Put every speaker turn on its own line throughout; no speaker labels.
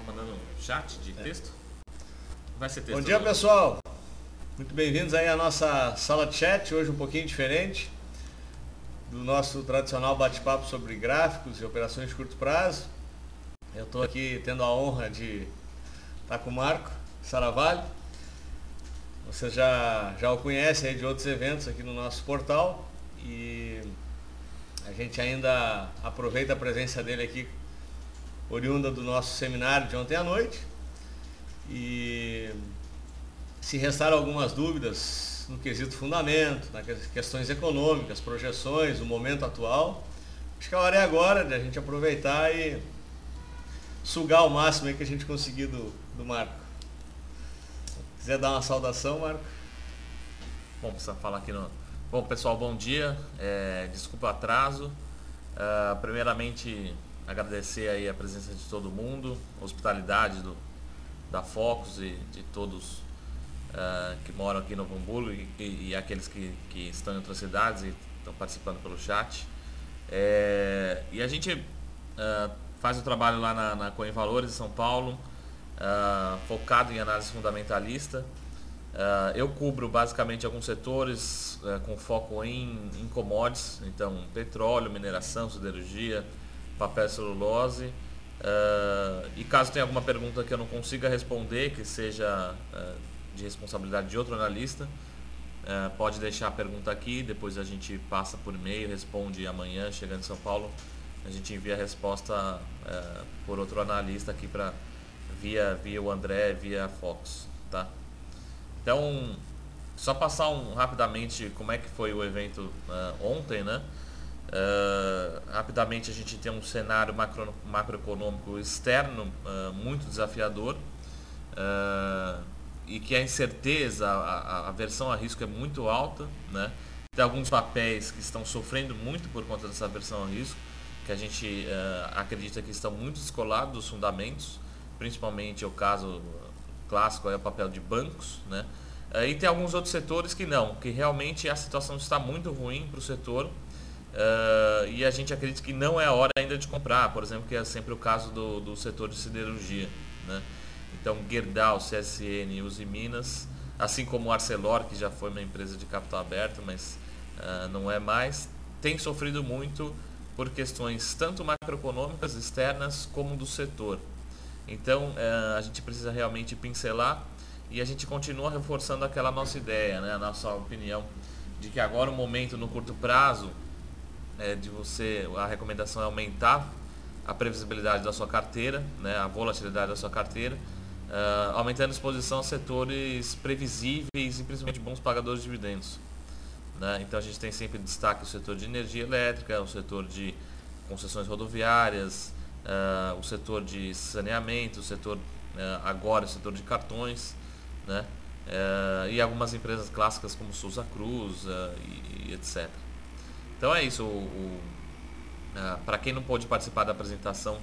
mandando chat de texto? Vai ser texto.
Bom dia, pessoal. Muito bem-vindos aí à nossa sala de chat, hoje um pouquinho diferente do nosso tradicional bate-papo sobre gráficos e operações de curto prazo. Eu estou aqui tendo a honra de estar com o Marco Saravalho. Vocês já o conhecem aí de outros eventos aqui no nosso portal e a gente ainda aproveita a presença dele aqui, oriunda do nosso seminário de ontem à noite. E se restaram algumas dúvidas no quesito fundamento, nas questões econômicas, projeções, o momento atual, acho que a hora é agora de a gente aproveitar e sugar o máximo aí que a gente conseguir do Marco. Se quiser dar uma saudação, Marco.
Bom, precisa falar aqui no... Bom, pessoal, bom dia. Desculpa o atraso. Primeiramente, agradecer aí a presença de todo mundo, a hospitalidade da Focus e de todos que moram aqui em Novo Hamburgo e aqueles que estão em outras cidades e estão participando pelo chat. E a gente faz o trabalho lá na Coin Valores em São Paulo, focado em análise fundamentalista. Eu cubro basicamente alguns setores com foco em commodities, então petróleo, mineração, siderurgia, papel e celulose. E caso tenha alguma pergunta que eu não consiga responder, que seja de responsabilidade de outro analista, pode deixar a pergunta aqui, depois a gente passa por e-mail, responde amanhã, chegando em São Paulo, a gente envia a resposta por outro analista aqui via o André, via a Fox, tá? Então, só passar rapidamente como é que foi o evento ontem, né? Rapidamente a gente tem um cenário macroeconômico externo muito desafiador e que a incerteza, a aversão a risco é muito alta, né? Tem alguns papéis que estão sofrendo muito por conta dessa aversão a risco, que a gente acredita que estão muito descolados dos fundamentos, principalmente o caso clássico é o papel de bancos, né? E tem alguns outros setores que não, que realmente a situação está muito ruim para o setor. E a gente acredita que não é a hora ainda de comprar, por exemplo, que é sempre o caso do setor de siderurgia, né? Então Gerdau, CSN, Usiminas, assim como o Arcelor, que já foi uma empresa de capital aberto, mas não é mais, tem sofrido muito por questões tanto macroeconômicas externas como do setor. Então a gente precisa realmente pincelar e a gente continua reforçando aquela nossa ideia, né? A nossa opinião de que agora o momento no curto prazo a recomendação é aumentar a previsibilidade da sua carteira, né, a volatilidade da sua carteira, aumentando a exposição a setores previsíveis e principalmente bons pagadores de dividendos, né? Então a gente tem sempre destaque o setor de energia elétrica, o setor de concessões rodoviárias, o setor de saneamento, o setor agora o setor de cartões, né? E algumas empresas clássicas como Souza Cruz e etc. Então é isso, para quem não pôde participar da apresentação,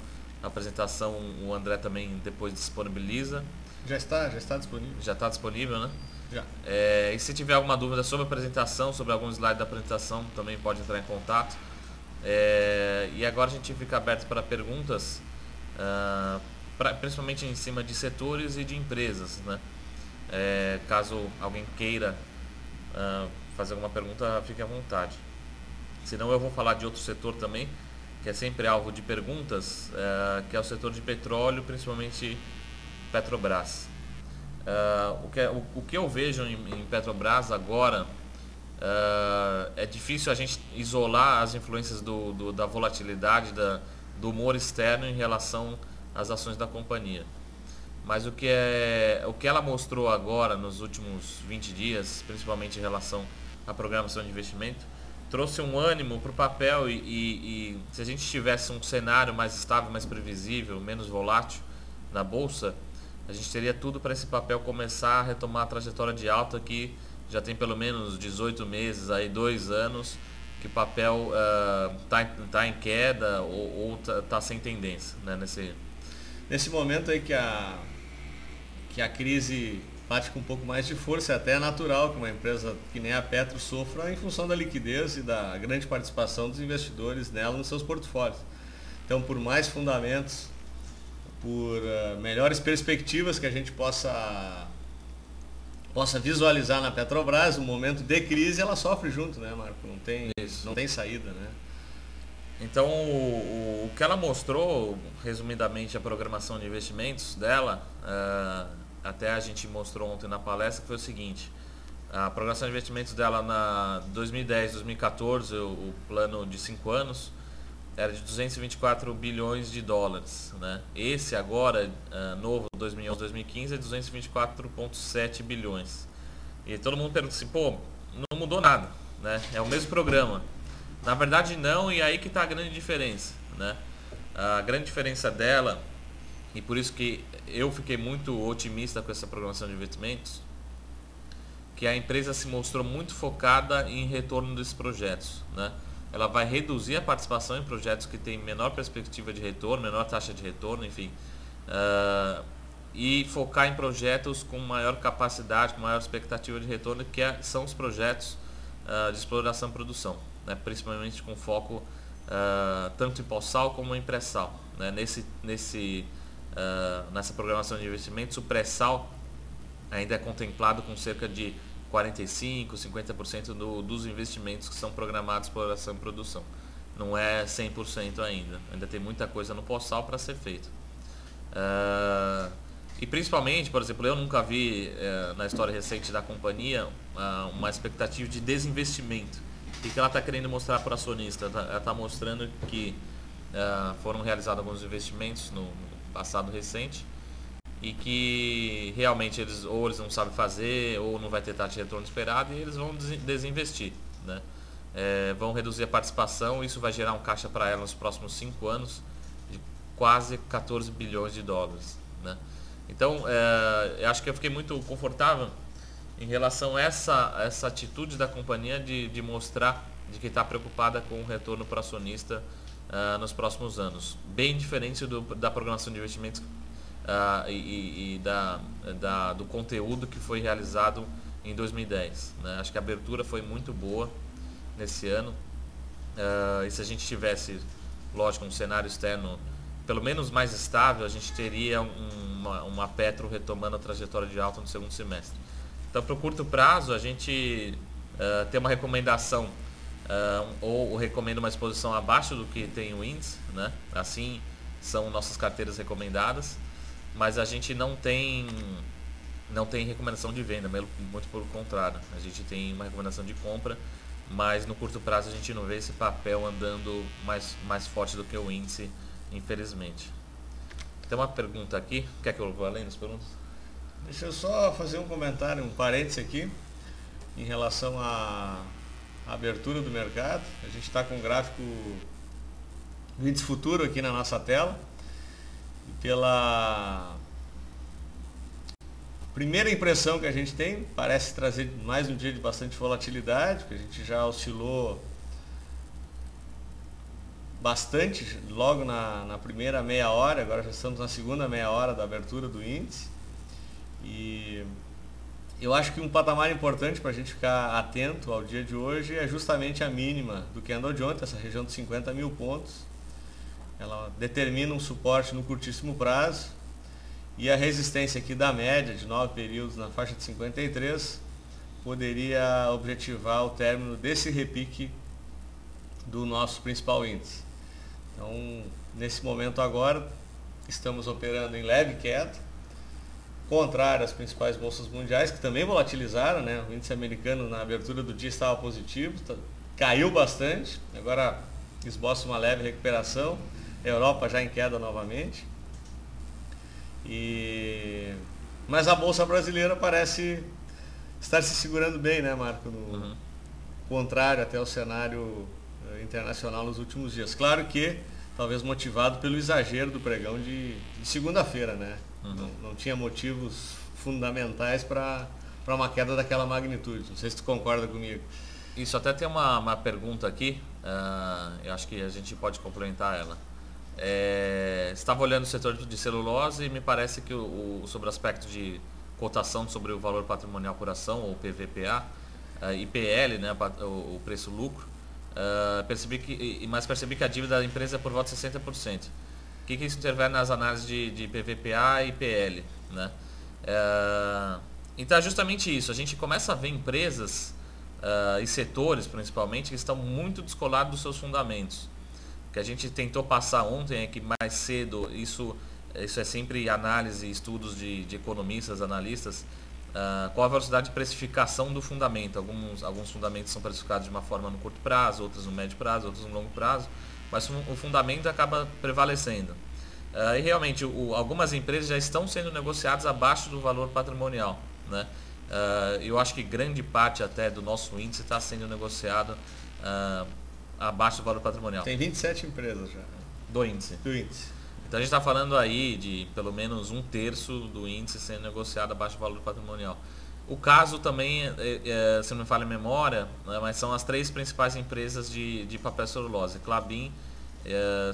o André também depois disponibiliza.
Já está disponível.
Já está disponível, né?
Já.
E se tiver alguma dúvida sobre a apresentação, sobre algum slide da apresentação, também pode entrar em contato. E agora a gente fica aberto para perguntas, principalmente em cima de setores e de empresas, né? Caso alguém queira fazer alguma pergunta, fique à vontade. Senão eu vou falar de outro setor também, que é sempre alvo de perguntas, que é o setor de petróleo, principalmente Petrobras. O que eu vejo em Petrobras agora, é difícil a gente isolar as influências da volatilidade, do humor externo em relação às ações da companhia. Mas o que ela mostrou agora nos últimos 20 dias, principalmente em relação à programação de investimento, trouxe um ânimo para o papel e se a gente tivesse um cenário mais estável, mais previsível, menos volátil na Bolsa, a gente teria tudo para esse papel começar a retomar a trajetória de alta que já tem pelo menos 18 meses, aí 2 anos, que o papel tá em queda ou tá sem tendência, né?
Nesse momento aí que a crise bate com um pouco mais de força, é até natural que uma empresa que nem a Petro sofra em função da liquidez e da grande participação dos investidores nela nos seus portfólios. Então, por mais fundamentos por melhores perspectivas que a gente possa visualizar na Petrobras. No momento de crise ela sofre junto, né, Marco? Não tem saída, né?
Então o que ela mostrou, resumidamente, a programação de investimentos dela, até a gente mostrou ontem na palestra, foi o seguinte: a programação de investimentos dela na 2010, 2014, o plano de 5 anos, era de 224 bilhões de dólares, né? Esse agora, novo, 2011, 2015, é 224,7 bilhões. E todo mundo pergunta assim, pô, não mudou nada, né? É o mesmo programa. Na verdade não, e aí que está a grande diferença, né? A grande diferença dela, e por isso que eu fiquei muito otimista com essa programação de investimentos, que a empresa se mostrou muito focada em retorno desses projetos, né? Ela vai reduzir a participação em projetos que têm menor perspectiva de retorno, menor taxa de retorno, enfim, e focar em projetos com maior capacidade, com maior expectativa de retorno, que são os projetos de exploração e produção, né? Principalmente com foco tanto em pós-sal como em pré-sal, né? Nessa programação de investimentos, o pré-sal ainda é contemplado com cerca de 45%, 50% dos investimentos que são programados por exploração e produção. Não é 100% ainda tem muita coisa no pós-sal para ser feito. E principalmente, por exemplo, eu nunca vi na história recente da companhia uma expectativa de desinvestimento. O que ela está querendo mostrar para o acionista? Ela está mostrando que foram realizados alguns investimentos no passado recente e que realmente eles não sabem fazer ou não vai ter taxa de retorno esperado, e eles vão desinvestir, né? Vão reduzir a participação. Isso vai gerar um caixa para ela nos próximos 5 anos de quase 14 bilhões de dólares, né? Então, eu acho que eu fiquei muito confortável em relação a essa atitude da companhia de mostrar de que está preocupada com o retorno para o acionista nos próximos anos. Bem diferente da programação de investimentos do conteúdo que foi realizado em 2010, né? Acho que a abertura foi muito boa nesse ano, e se a gente tivesse, lógico, um cenário externo pelo menos mais estável, a gente teria uma Petro retomando a trajetória de alta no segundo semestre. Então, para o curto prazo, a gente tem uma recomendação, ou recomenda uma exposição abaixo do que tem o índice, né? Assim são nossas carteiras recomendadas, mas a gente não tem recomendação de venda, muito pelo contrário. A gente tem uma recomendação de compra, mas no curto prazo a gente não vê esse papel andando mais forte do que o índice, infelizmente. Tem uma pergunta aqui, quer que eu vá além das perguntas?
Deixa eu só fazer um comentário, um parênteses aqui, em relação à abertura do mercado. A gente está com um gráfico do índice futuro aqui na nossa tela. Pela primeira impressão que a gente tem, parece trazer mais um dia de bastante volatilidade, porque a gente já oscilou bastante logo na primeira meia hora. Agora já estamos na segunda meia hora da abertura do índice, e eu acho que um patamar importante para a gente ficar atento ao dia de hoje é justamente a mínima do candle de ontem, essa região de 50 mil pontos. Ela determina um suporte no curtíssimo prazo, e a resistência aqui da média de 9 períodos na faixa de 53 poderia objetivar o término desse repique do nosso principal índice. Então, nesse momento agora, estamos operando em leve queda, contrário às principais bolsas mundiais, que também volatilizaram, né? O índice americano na abertura do dia estava positivo, caiu bastante, agora esboça uma leve recuperação. A Europa já em queda novamente. Mas a bolsa brasileira parece estar se segurando bem, né, Marco? Contrário até ao cenário internacional nos últimos dias. Claro que talvez motivado pelo exagero do pregão de segunda-feira, né? Não tinha motivos fundamentais para uma queda daquela magnitude. Não sei se tu concorda comigo.
Isso, até tem uma pergunta aqui, eu acho que a gente pode complementar ela. Estava olhando o setor de celulose, e me parece que sobre o aspecto de cotação sobre o valor patrimonial por ação, ou PVPA, e PL, né, o preço-lucro, percebi que a dívida da empresa é por volta de 60%. que isso interfere nas análises de PVPA e PL, né? Então é justamente isso, a gente começa a ver empresas e setores principalmente que estão muito descolados dos seus fundamentos. O que a gente tentou passar ontem é que mais cedo, isso é sempre análise, estudos de economistas, analistas, qual a velocidade de precificação do fundamento. Alguns fundamentos são precificados de uma forma no curto prazo, outros no médio prazo, outros no longo prazo, mas o fundamento acaba prevalecendo. E realmente algumas empresas já estão sendo negociadas abaixo do valor patrimonial, né? Eu acho que grande parte até do nosso índice está sendo negociado abaixo do valor patrimonial.
Tem 27 empresas já.
Do índice. Então a gente está falando aí de pelo menos 1/3 do índice sendo negociado abaixo do valor patrimonial. O caso também, se não me falha a memória, né, mas são as 3 principais empresas de papel celulose, Klabin,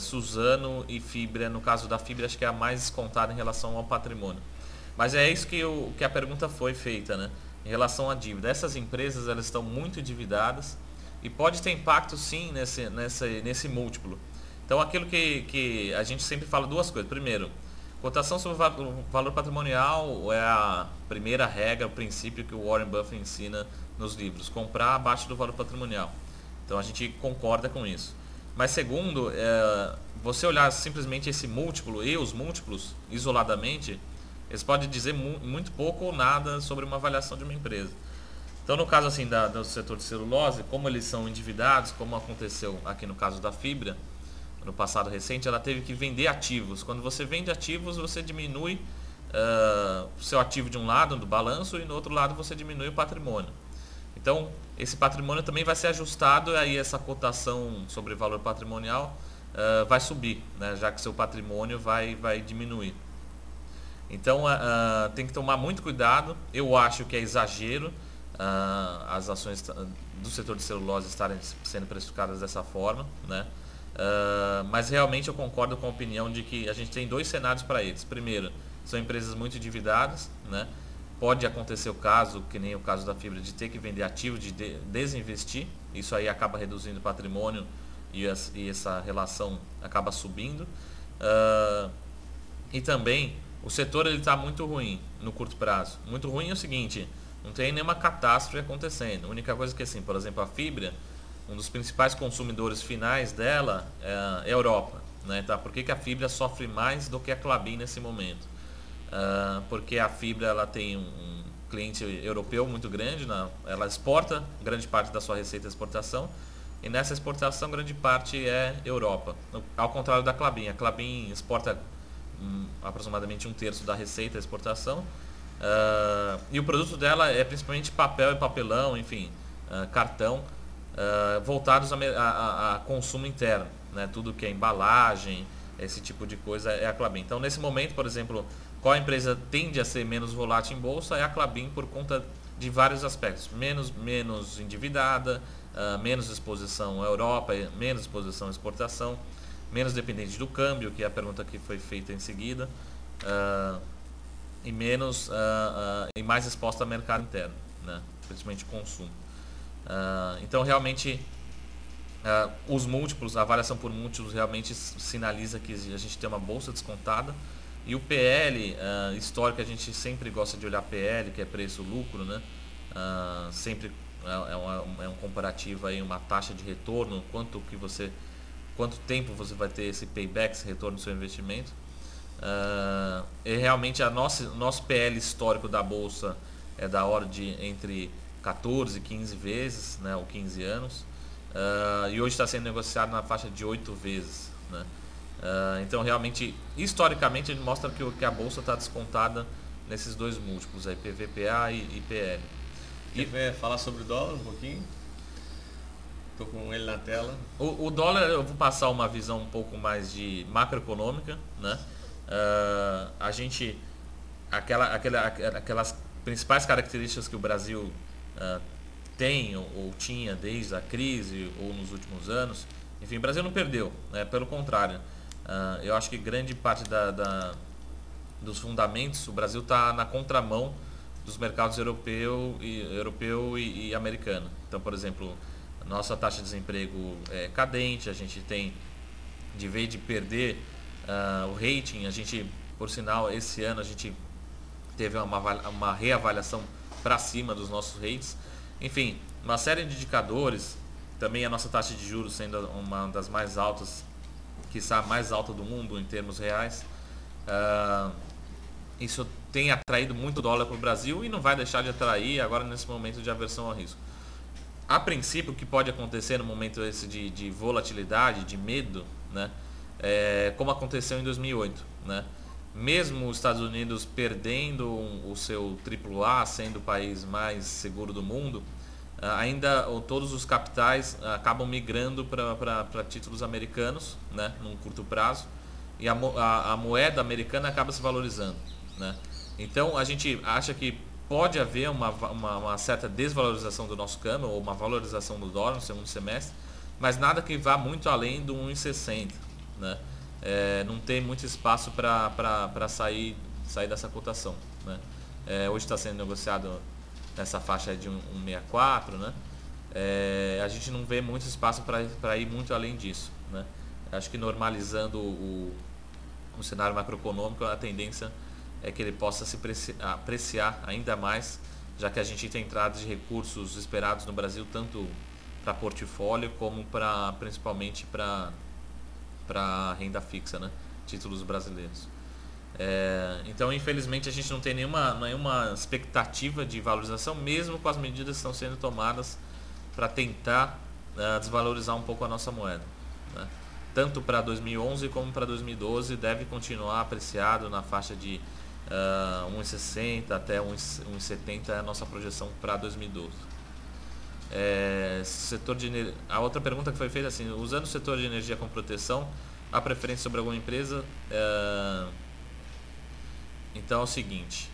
Suzano e Fibria. No caso da Fibria, acho que é a mais descontada em relação ao patrimônio. Mas é isso que a pergunta foi feita, né? Em relação à dívida. Essas empresas elas estão muito endividadas e pode ter impacto sim nesse múltiplo. Então aquilo que a gente sempre fala 2 coisas. Primeiro, cotação sobre o valor patrimonial é a primeira regra, o princípio que o Warren Buffett ensina nos livros. Comprar abaixo do valor patrimonial. Então a gente concorda com isso. Mas segundo, você olhar simplesmente esse múltiplo e os múltiplos isoladamente, eles podem dizer muito pouco ou nada sobre uma avaliação de uma empresa. Então no caso assim do setor de celulose, como eles são endividados, como aconteceu aqui no caso da Fibria, no passado recente, ela teve que vender ativos. Quando você vende ativos, você diminui o seu ativo de um lado, do balanço, e no outro lado você diminui o patrimônio. Então, esse patrimônio também vai ser ajustado e aí essa cotação sobre valor patrimonial vai subir, né, já que seu patrimônio vai diminuir. Então, tem que tomar muito cuidado. Eu acho que é exagero as ações do setor de celulose estarem sendo precificadas dessa forma, né? Mas realmente eu concordo com a opinião de que a gente tem 2 cenários para eles. Primeiro, são empresas muito endividadas, né? Pode acontecer o caso, que nem o caso da Fibria, de ter que vender ativo, de desinvestir. Isso aí acaba reduzindo o patrimônio e essa relação acaba subindo. E também o setor está muito ruim no curto prazo. Muito ruim é o seguinte, não tem nenhuma catástrofe acontecendo. A única coisa que assim, por exemplo, a Fibria, um dos principais consumidores finais dela é a Europa, né? Tá? Por que a Fibria sofre mais do que a Klabin nesse momento? Porque a Fibria ela tem um cliente europeu muito grande, ela exporta grande parte da sua receita de exportação, e nessa exportação grande parte é Europa, ao contrário da Klabin. A Klabin exporta aproximadamente 1/3 da receita de exportação, e o produto dela é principalmente papel e papelão, enfim, cartão, voltados a consumo interno, né? Tudo que é embalagem, esse tipo de coisa é a Klabin. Então nesse momento, por exemplo, qual empresa tende a ser menos volátil em bolsa é a Klabin, por conta de vários aspectos. Menos endividada, menos exposição à Europa, menos exposição à exportação, menos dependente do câmbio, que é a pergunta que foi feita em seguida, e mais exposta ao mercado interno, né? Principalmente consumo. Então realmente os múltiplos, a variação por múltiplos realmente sinaliza que a gente tem uma bolsa descontada. E o PL histórico, a gente sempre gosta de olhar PL, que é preço-lucro, né? Sempre é um comparativo aí, uma taxa de retorno, quanto tempo você vai ter esse payback, esse retorno do seu investimento. E realmente nosso PL histórico da bolsa é da ordem entre 14 e 15 vezes, né, ou 15 anos, e hoje está sendo negociado na faixa de 8 vezes, né? Então realmente, historicamente, ele mostra que a bolsa está descontada nesses 2 múltiplos aí, PVPA e PL.
Quer falar sobre o dólar um pouquinho? Estou com ele na tela.
O dólar, eu vou passar uma visão um pouco mais de macroeconômica, né? A gente, aquelas principais características que o Brasil tem ou tinha desde a crise ou nos últimos anos, enfim, o Brasil não perdeu, né? Pelo contrário, eu acho que grande parte dos fundamentos, o Brasil está na contramão dos mercados europeu e americano. Então, por exemplo, nossa taxa de desemprego é cadente, a gente tem, de vez de perder o rating, a gente, por sinal, esse ano a gente teve uma reavaliação para cima dos nossos rates. Enfim, uma série de indicadores, também a nossa taxa de juros sendo uma das mais altas, quiçá a mais alta do mundo em termos reais. Isso tem atraído muito dólar para o Brasil e não vai deixar de atrair agora nesse momento de aversão ao risco. A princípio, o que pode acontecer no momento esse de volatilidade, de medo, né, como aconteceu em 2008, né? Mesmo os Estados Unidos perdendo o seu AAA, sendo o país mais seguro do mundo, ainda todos os capitais acabam migrando para títulos americanos, né, num curto prazo, e a moeda americana acaba se valorizando, né? Então a gente acha que pode haver uma certa desvalorização do nosso câmbio ou uma valorização do dólar no segundo semestre, mas nada que vá muito além do 1,60, né? Não tem muito espaço para sair dessa cotação, né? Hoje está sendo negociado nessa faixa de 1,64, né? A gente não vê muito espaço para ir muito além disso, né? Acho que normalizando o cenário macroeconômico, a tendência é que ele possa se apreciar ainda mais, já que a gente tem entrada de recursos esperados no Brasil, tanto para portfólio como principalmente para renda fixa, né? Títulos brasileiros. Então, infelizmente, a gente não tem nenhuma expectativa de valorização, mesmo com as medidas que estão sendo tomadas para tentar desvalorizar um pouco a nossa moeda, né? Tanto para 2011 como para 2012 deve continuar apreciado na faixa de 1,60 até 1,70 é a nossa projeção para 2012. A outra pergunta que foi feita assim, usando o setor de energia com proteção, há preferência sobre alguma empresa? Então é o seguinte,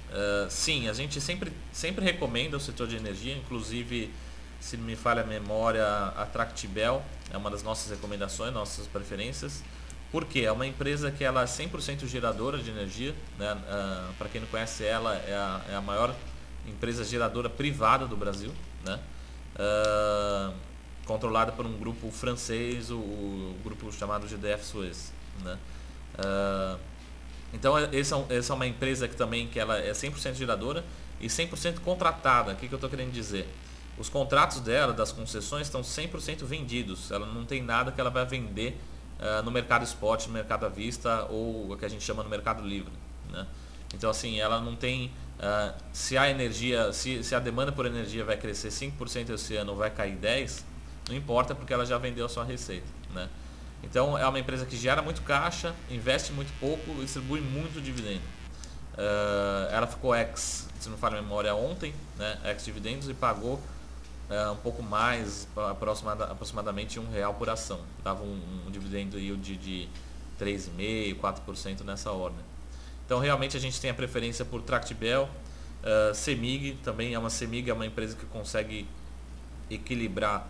sim, a gente sempre recomenda o setor de energia, inclusive, se não me falha a memória, a Tractibel é uma das nossas recomendações, nossas preferências, porque é uma empresa que ela é 100% geradora de energia, né? Para quem não conhece, ela é a maior empresa geradora privada do Brasil, né? Controlada por um grupo francês, o grupo chamado GDF Suez, né? Então essa é uma empresa que ela é 100% geradora e 100% contratada. O que eu estou querendo dizer? Os contratos dela, das concessões, estão 100% vendidos. Ela não tem nada que ela vai vender no mercado spot, no mercado à vista ou o que a gente chama no mercado livre, né? Então assim, ela não tem... se a energia, se a demanda por energia vai crescer 5% esse ano ou vai cair 10%, não importa, porque ela já vendeu a sua receita, né? Então é uma empresa que gera muito caixa, investe muito pouco, distribui muito dividendo. Ela ficou se não falha a memória, ontem, né, ex-dividendos, e pagou um pouco mais, aproximadamente R$1 por ação. Dava um dividendo yield de 3,5%, 4% nessa ordem. Então realmente a gente tem a preferência por Tractibel. CEMIG também é uma empresa que consegue equilibrar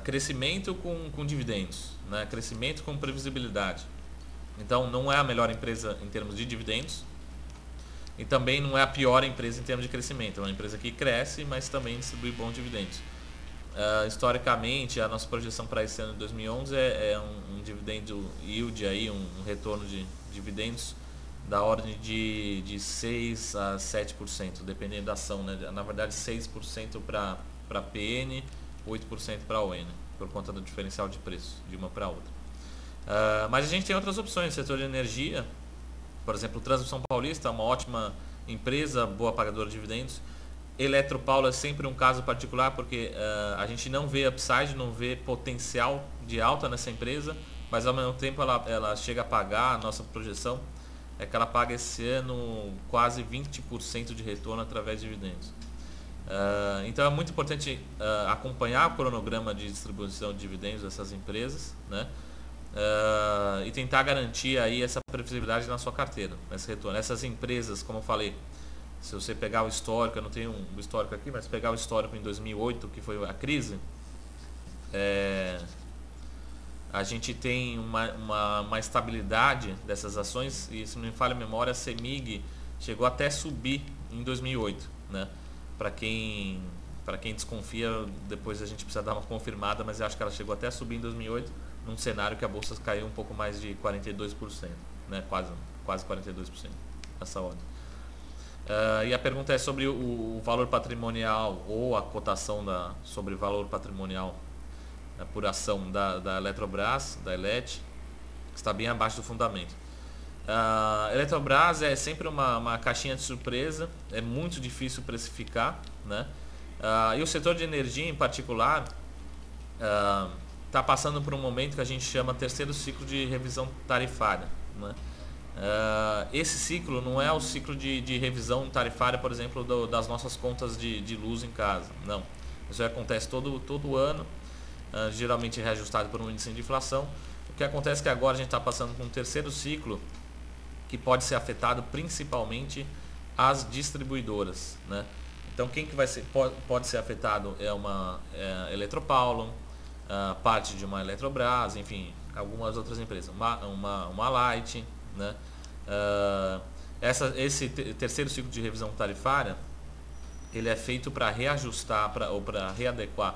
crescimento com dividendos, né? Crescimento com previsibilidade. Então não é a melhor empresa em termos de dividendos e também não é a pior empresa em termos de crescimento. É uma empresa que cresce, mas também distribui bons dividendos. Historicamente, a nossa projeção para esse ano de 2011 é um dividendo yield, aí, um retorno de dividendos da ordem de 6% a 7%, dependendo da ação, né? Na verdade, 6% para PN, 8% para ON, por conta do diferencial de preço de uma para outra. Mas a gente tem outras opções no setor de energia. Por exemplo, o Transmissão Paulista é uma ótima empresa, boa pagadora de dividendos. Eletropaulo é sempre um caso particular, porque a gente não vê upside, não vê potencial de alta nessa empresa, mas ao mesmo tempo ela chega a pagar, a nossa projeção é que ela paga esse ano quase 20% de retorno através de dividendos. Então é muito importante acompanhar o cronograma de distribuição de dividendos dessas empresas, né? E tentar garantir aí essa previsibilidade na sua carteira, esse retorno. Essas empresas, como eu falei, se você pegar o histórico, eu não tenho um histórico aqui, mas pegar o histórico em 2008, que foi a crise, a gente tem uma estabilidade dessas ações, e se não me falha a memória, a CEMIG chegou até subir em 2008, né? Para quem Para quem desconfia, depois a gente precisa dar uma confirmada, mas eu acho que ela chegou até a subir em 2008, num cenário que a bolsa caiu um pouco mais de 42%, né? Quase 42% essa ordem. E a pergunta é sobre o valor patrimonial ou a cotação sobre valor patrimonial por ação da Eletrobras, da Elet, que está bem abaixo do fundamento. A Eletrobras é sempre uma caixinha de surpresa, é muito difícil precificar, né? E o setor de energia em particular está passando por um momento que a gente chama terceiro ciclo de revisão tarifária, né? Esse ciclo não é o ciclo de revisão tarifária, por exemplo, das nossas contas de luz em casa, não. Isso acontece todo ano, geralmente reajustado por um índice de inflação. O que acontece é que agora a gente está passando por um terceiro ciclo que pode ser afetado principalmente as distribuidoras, né? Então quem que pode ser afetado é uma Eletropaulo, parte de uma Eletrobras, enfim, algumas outras empresas, uma Light, né? Esse terceiro ciclo de revisão tarifária, ele é feito para reajustar ou para readequar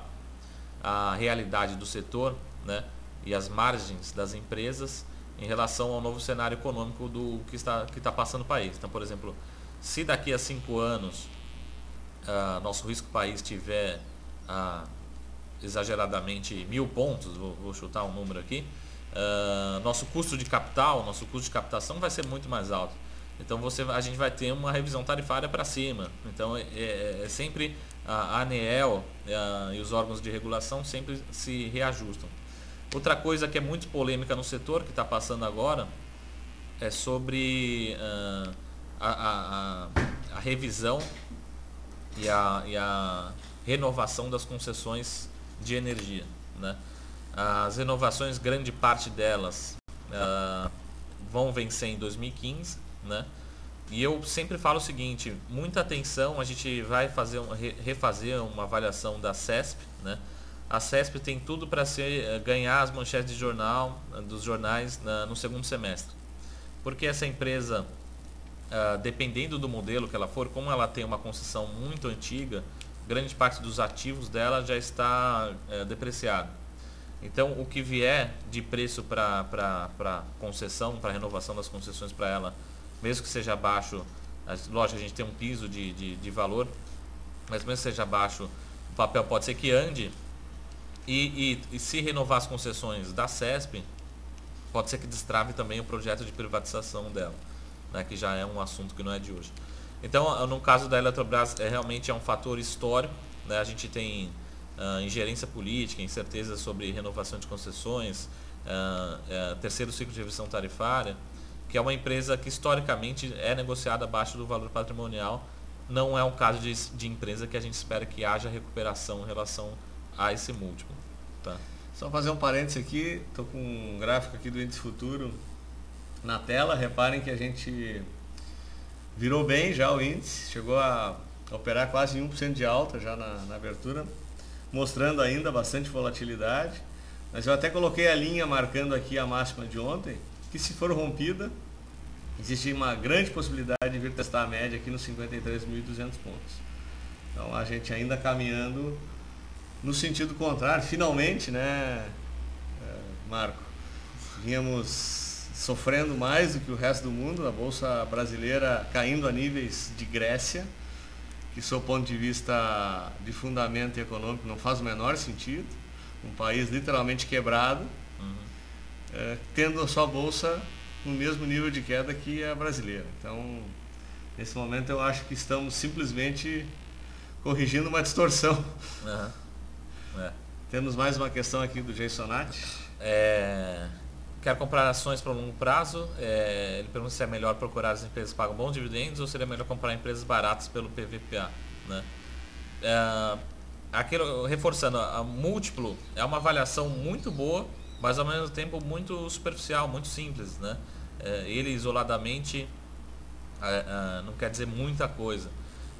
a realidade do setor, né? E as margens das empresas em relação ao novo cenário econômico do que está passando o país. Então, por exemplo, se daqui a 5 anos nosso risco país tiver exageradamente 1000 pontos, vou chutar um número aqui, nosso custo de captação vai ser muito mais alto. Então a gente vai ter uma revisão tarifária para cima. Então é sempre a ANEEL e os órgãos de regulação sempre se reajustam. Outra coisa que é muito polêmica no setor, que está passando agora, é sobre a revisão e a renovação das concessões de energia, né? As renovações, grande parte delas vão vencer em 2015, né? E eu sempre falo o seguinte: muita atenção, a gente vai refazer uma avaliação da CESP, né? A CESP tem tudo para ganhar as manchetes de dos jornais no segundo semestre, porque essa empresa, dependendo do modelo que ela for, como ela tem uma concessão muito antiga, grande parte dos ativos dela já está depreciado. Então, o que vier de preço para concessão, para renovação das concessões para ela, mesmo que seja baixo, lógico, a gente tem um piso de valor, mas mesmo que seja baixo, o papel pode ser que ande, e se renovar as concessões da CESP, pode ser que destrave também o projeto de privatização dela, né, que já é um assunto que não é de hoje. Então, no caso da Eletrobras, realmente é um fator histórico, né? A gente tem ingerência política, incerteza sobre renovação de concessões, terceiro ciclo de revisão tarifária, que é uma empresa que historicamente é negociada abaixo do valor patrimonial. Não é um caso de empresa que a gente espera que haja recuperação em relação a esse múltiplo. Tá?
Só fazer um parênteses aqui, estou com um gráfico aqui do índice futuro na tela. Reparem que a gente virou bem já o índice, chegou a operar quase 1% de alta já na abertura, mostrando ainda bastante volatilidade. Mas eu até coloquei a linha marcando aqui a máxima de ontem, que se for rompida, existe uma grande possibilidade de vir testar a média aqui nos 53.200 pontos. Então a gente ainda caminhando no sentido contrário, finalmente, né, Marco? Vínhamos sofrendo mais do que o resto do mundo, a Bolsa brasileira caindo a níveis de Grécia, que, sob o ponto de vista de fundamento econômico, não faz o menor sentido. Um país literalmente quebrado, tendo a sua Bolsa no mesmo nível de queda que a brasileira. Então, nesse momento, eu acho que estamos simplesmente corrigindo uma distorção. Temos mais uma questão aqui do Jaisonati.
Quero comprar ações para longo prazo. Ele pergunta se é melhor procurar as empresas que pagam bons dividendos ou seria melhor comprar empresas baratas pelo PVPA, né? Aquilo, reforçando, a múltiplo é uma avaliação muito boa, mas ao mesmo tempo muito superficial, muito simples, né? Ele isoladamente não quer dizer muita coisa.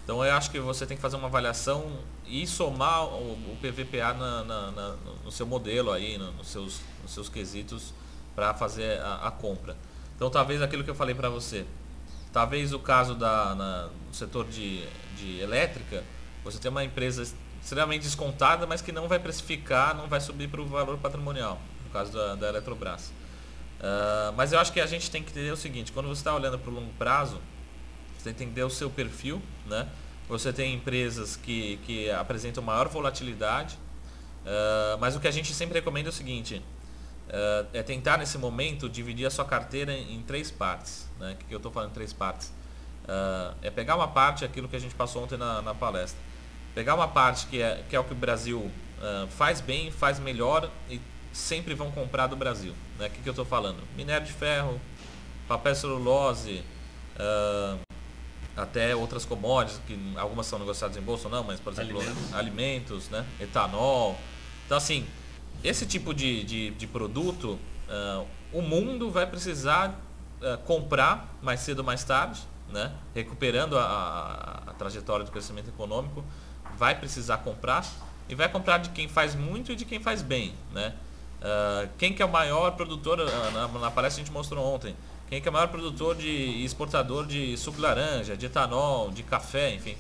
Então eu acho que você tem que fazer uma avaliação e somar o PVPA no seu modelo aí, nos seus quesitos para fazer a compra. Então talvez aquilo que eu falei para você, talvez o caso no setor de elétrica, você tem uma empresa extremamente descontada, mas que não vai precificar, não vai subir para o valor patrimonial, no caso da Eletrobras. Mas eu acho que a gente tem que entender o seguinte: quando você está olhando para o longo prazo, você tem que entender o seu perfil, né? Você tem empresas que apresentam maior volatilidade, mas o que a gente sempre recomenda é o seguinte: é tentar nesse momento dividir a sua carteira em 3 partes, né? O que eu estou falando em 3 partes? É pegar uma parte, aquilo que a gente passou ontem na palestra, pegar uma parte que é o que o Brasil faz bem, faz melhor e sempre vão comprar do Brasil, né? O que eu estou falando? Minério de ferro, papel celulose, até outras commodities, que algumas são negociadas em bolsa ou não, mas por exemplo, alimentos, né? Etanol. Então assim, esse tipo de produto, o mundo vai precisar comprar mais cedo ou mais tarde, né? Recuperando a trajetória do crescimento econômico, vai precisar comprar, e vai comprar de quem faz muito e de quem faz bem, né? Quem que é o maior produtor, na palestra a gente mostrou ontem, quem que é o maior produtor e exportador de suco de laranja, de etanol, de café, enfim.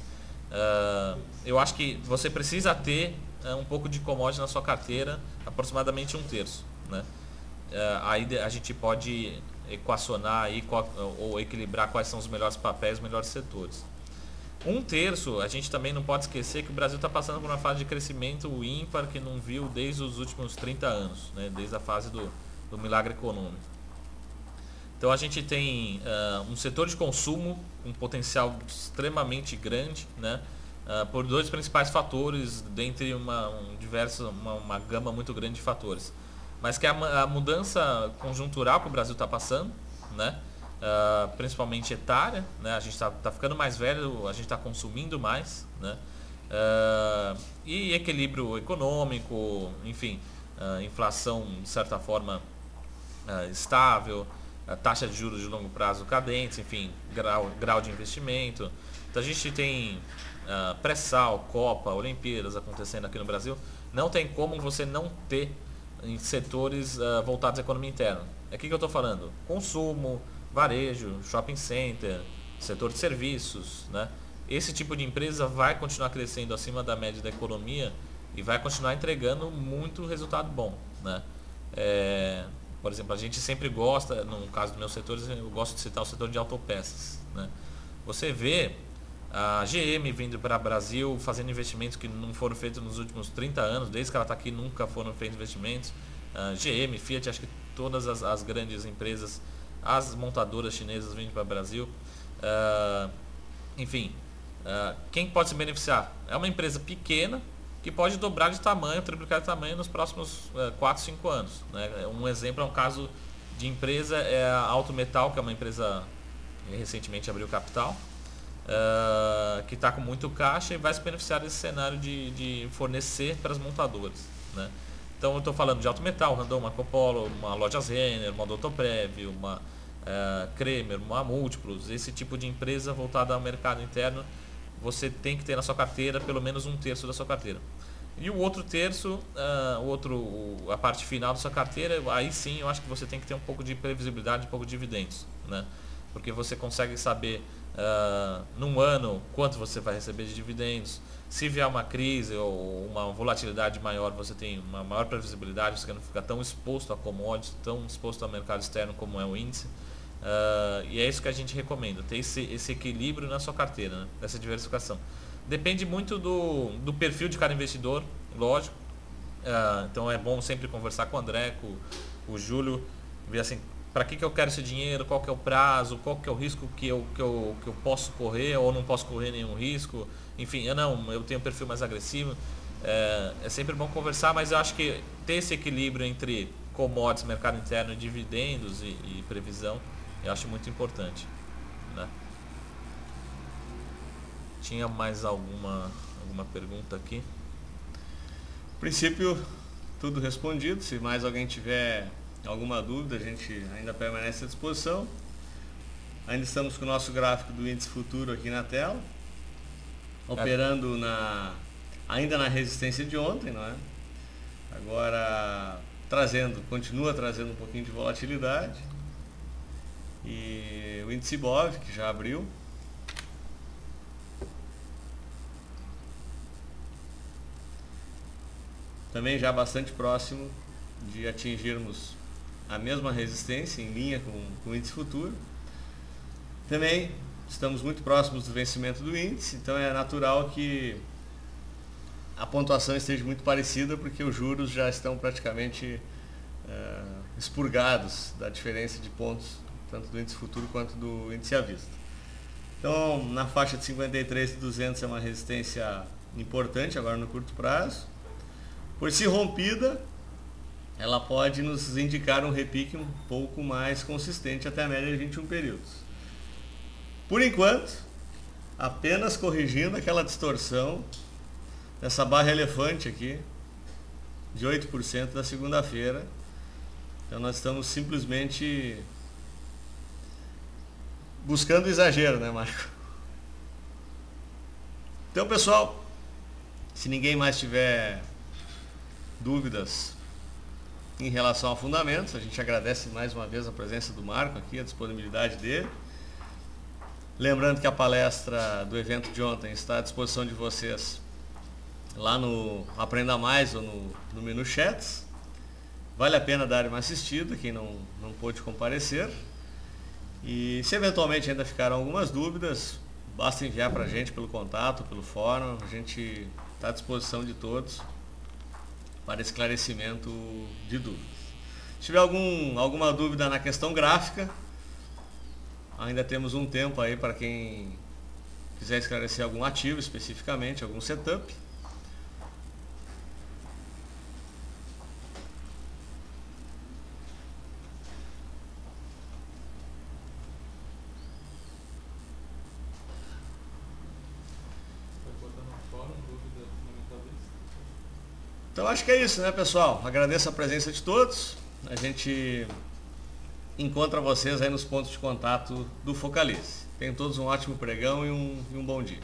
Eu acho que você precisa ter um pouco de commodity na sua carteira, aproximadamente 1/3, né? Aí a gente pode equacionar aí ou equilibrar quais são os melhores papéis, os melhores setores. 1/3, a gente também não pode esquecer que o Brasil está passando por uma fase de crescimento ímpar que não viu desde os últimos 30 anos, né? Desde a fase do milagre econômico. Então a gente tem um setor de consumo com um potencial extremamente grande, né? Por 2 principais fatores, dentre uma gama muito grande de fatores. Mas que a mudança conjuntural que o Brasil está passando, né? Principalmente etária, né? A gente está ficando mais velho, a gente está consumindo mais, né? E equilíbrio econômico, enfim, inflação de certa forma estável, taxa de juros de longo prazo cadentes, enfim, grau de investimento. Então a gente tem pré-sal, Copa, Olimpíadas acontecendo aqui no Brasil. Não tem como você não ter em setores voltados à economia interna. O que eu estou falando? Consumo, varejo, shopping center, setor de serviços, né? Esse tipo de empresa vai continuar crescendo acima da média da economia e vai continuar entregando muito resultado bom, né? Por exemplo, a gente sempre gosta, no caso dos meus setores, eu gosto de citar o setor de autopeças, né? Você vê a GM vindo para o Brasil fazendo investimentos que não foram feitos nos últimos 30 anos, desde que ela está aqui nunca foram feitos investimentos. GM, Fiat, acho que todas as grandes empresas, as montadoras chinesas vindo para o Brasil. Enfim, quem pode se beneficiar? É uma empresa pequena que pode dobrar de tamanho, triplicar de tamanho nos próximos 4, 5 anos, né? Um exemplo é um caso de empresa, é a Alto Metal, que é uma empresa que recentemente abriu capital, que está com muito caixa e vai se beneficiar desse cenário de fornecer para as montadoras, né? Então eu estou falando de Alto Metal, Randon, Marco Polo, uma Lojas Renner, uma Odontoprev, uma Kremer, uma Múltiplos. Esse tipo de empresa voltada ao mercado interno, você tem que ter na sua carteira pelo menos 1/3 da sua carteira. E o outro terço, a parte final da sua carteira, aí sim eu acho que você tem que ter um pouco de previsibilidade, um pouco de dividendos, né? Porque você consegue saber num ano quanto você vai receber de dividendos. Se vier uma crise ou uma volatilidade maior, você tem uma maior previsibilidade, você não fica tão exposto a commodities, tão exposto ao mercado externo como é o índice. E é isso que a gente recomenda, ter esse equilíbrio na sua carteira, né? Essa diversificação. Depende muito do perfil de cada investidor, lógico. Então é bom sempre conversar com o André, com o Júlio, ver assim, para que eu quero esse dinheiro, qual que é o prazo, qual que é o risco que eu posso correr ou não posso correr nenhum risco. Enfim, eu tenho um perfil mais agressivo. É sempre bom conversar, mas eu acho que ter esse equilíbrio entre commodities, mercado interno, dividendos e previsão, eu acho muito importante, né? Tinha mais alguma pergunta aqui?
No princípio, tudo respondido. Se mais alguém tiver alguma dúvida, a gente ainda permanece à disposição. Ainda estamos com o nosso gráfico do índice futuro aqui na tela, operando ainda na resistência de ontem, não é? Agora continua trazendo um pouquinho de volatilidade. E o índice BOV, que já abriu. também já bastante próximo de atingirmos a mesma resistência em linha com o índice futuro. Também estamos muito próximos do vencimento do índice, então é natural que a pontuação esteja muito parecida, porque os juros já estão praticamente expurgados da diferença de pontos, tanto do índice futuro quanto do índice à vista. Então, na faixa de 53,200 é uma resistência importante agora no curto prazo. Por se rompida, ela pode nos indicar um repique um pouco mais consistente até a média de 21 períodos. Por enquanto, apenas corrigindo aquela distorção dessa barra elefante aqui, de 8% da segunda-feira. Então nós estamos simplesmente buscando exagero, né, Marco? Então, pessoal, se ninguém mais tiver dúvidas em relação a fundamentos, a gente agradece mais uma vez a presença do Marco aqui, a disponibilidade dele. Lembrando que a palestra do evento de ontem está à disposição de vocês lá no Aprenda Mais ou no menu Chats. Vale a pena dar uma assistida, quem não pôde comparecer. E se eventualmente ainda ficaram algumas dúvidas, basta enviar para a gente pelo contato, pelo fórum. A gente está à disposição de todos para esclarecimento de dúvidas. Se tiver alguma dúvida na questão gráfica, ainda temos um tempo aí para quem quiser esclarecer algum ativo especificamente, algum setup. Então acho que é isso, né, pessoal? Agradeço a presença de todos. A gente encontra vocês aí nos pontos de contato do Focalize. Tenham todos um ótimo pregão e um bom dia.